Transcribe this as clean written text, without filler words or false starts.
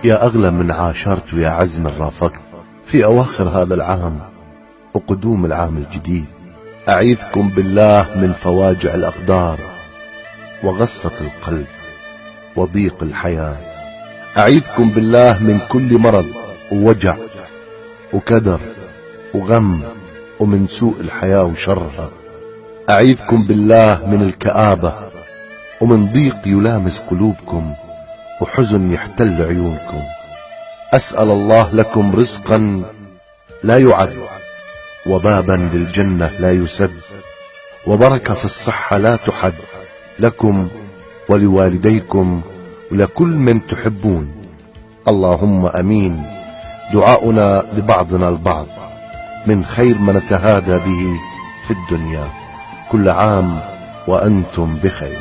يا أغلى من عاشرت ويا عز من رافقت في أواخر هذا العام وقدوم العام الجديد. أعيذكم بالله من فواجع الأقدار وغصة القلب وضيق الحياة. أعيذكم بالله من كل مرض ووجع وكدر وغم ومن سوء الحياة وشرها. أعيذكم بالله من الكآبة ومن ضيق يلامس قلوبكم وحزن يحتل عيونكم. أسأل الله لكم رزقا لا يعد وبابا للجنة لا يسد وبركة في الصحة لا تحد لكم ولوالديكم ولكل من تحبون. اللهم أمين. دعاؤنا لبعضنا البعض من خير ما نتهادى به في الدنيا. كل عام وأنتم بخير.